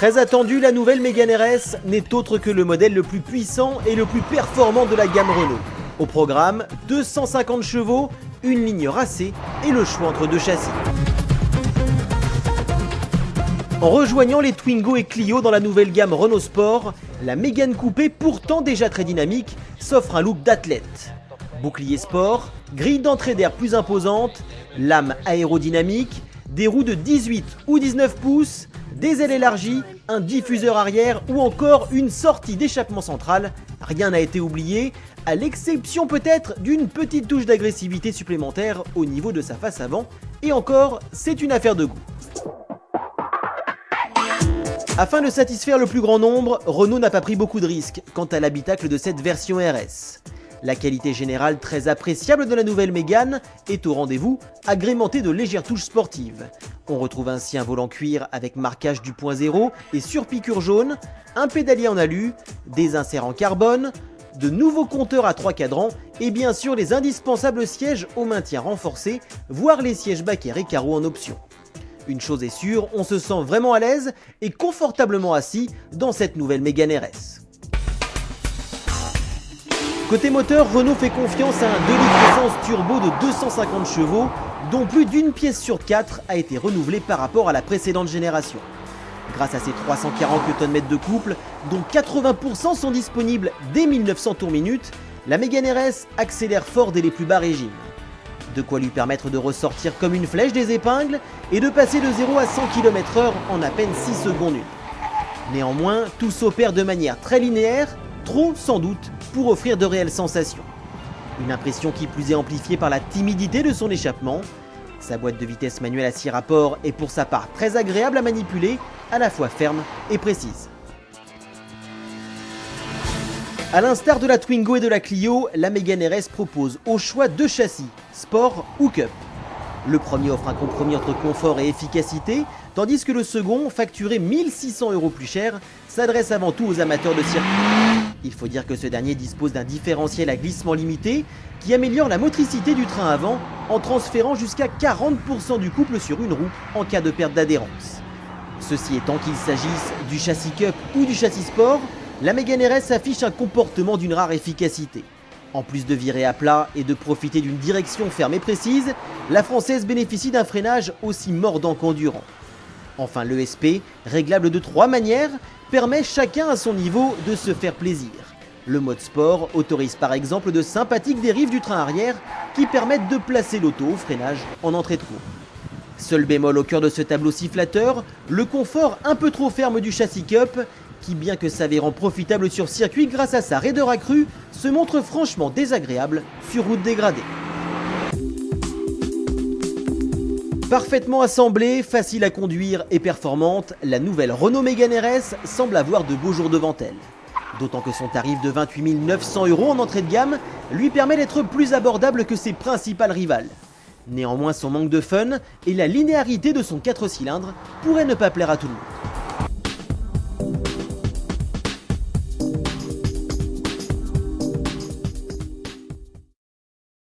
Très attendu, la nouvelle Mégane RS n'est autre que le modèle le plus puissant et le plus performant de la gamme Renault. Au programme, 250 chevaux, une ligne racée et le choix entre deux châssis. En rejoignant les Twingo et Clio dans la nouvelle gamme Renault Sport, la Mégane Coupé, pourtant déjà très dynamique, s'offre un look d'athlète. Bouclier sport, grille d'entrée d'air plus imposante, lame aérodynamique, des roues de 18 ou 19 pouces, des ailes élargies, un diffuseur arrière ou encore une sortie d'échappement central. Rien n'a été oublié, à l'exception peut-être d'une petite touche d'agressivité supplémentaire au niveau de sa face avant. Et encore, c'est une affaire de goût. Afin de satisfaire le plus grand nombre, Renault n'a pas pris beaucoup de risques quant à l'habitacle de cette version RS. La qualité générale très appréciable de la nouvelle Mégane est au rendez-vous, agrémentée de légères touches sportives. On retrouve ainsi un volant cuir avec marquage du point zéro et surpiqûre jaune, un pédalier en alu, des inserts en carbone, de nouveaux compteurs à 3 cadrans et bien sûr les indispensables sièges au maintien renforcé, voire les sièges baquets et carreaux en option. Une chose est sûre, on se sent vraiment à l'aise et confortablement assis dans cette nouvelle Mégane RS. Côté moteur, Renault fait confiance à un 2 litres essence turbo de 250 chevaux, dont plus d'une pièce sur 4 a été renouvelée par rapport à la précédente génération. Grâce à ses 340 Nm de couple, dont 80% sont disponibles dès 1900 tours-minute, la Mégane RS accélère fort dès les plus bas régimes. De quoi lui permettre de ressortir comme une flèche des épingles et de passer de 0 à 100 km/h en à peine 6 secondes 1. Néanmoins, tout s'opère de manière très linéaire, trop sans doute, pour offrir de réelles sensations. Une impression qui plus est amplifiée par la timidité de son échappement. Sa boîte de vitesse manuelle à 6 rapports est pour sa part très agréable à manipuler, à la fois ferme et précise. A l'instar de la Twingo et de la Clio, la Mégane RS propose au choix deux châssis, Sport ou Cup. Le premier offre un compromis entre confort et efficacité, tandis que le second, facturé 1 600 € plus cher, s'adresse avant tout aux amateurs de circuit. Il faut dire que ce dernier dispose d'un différentiel à glissement limité qui améliore la motricité du train avant en transférant jusqu'à 40% du couple sur une roue en cas de perte d'adhérence. Ceci étant, qu'il s'agisse du châssis Cup ou du châssis Sport, la Mégane RS affiche un comportement d'une rare efficacité. En plus de virer à plat et de profiter d'une direction ferme et précise, la française bénéficie d'un freinage aussi mordant qu'endurant. Enfin, l'ESP, réglable de 3 manières, permet chacun à son niveau de se faire plaisir. Le mode sport autorise par exemple de sympathiques dérives du train arrière qui permettent de placer l'auto au freinage en entrée de cours. Seul bémol au cœur de ce tableau sifflateur, le confort un peu trop ferme du châssis Cup, qui bien que s'avérant profitable sur circuit grâce à sa raideur accrue, se montre franchement désagréable sur route dégradée. Parfaitement assemblée, facile à conduire et performante, la nouvelle Renault Mégane RS semble avoir de beaux jours devant elle. D'autant que son tarif de 28 900 € en entrée de gamme lui permet d'être plus abordable que ses principales rivales. Néanmoins, son manque de fun et la linéarité de son 4 cylindres pourraient ne pas plaire à tout le monde.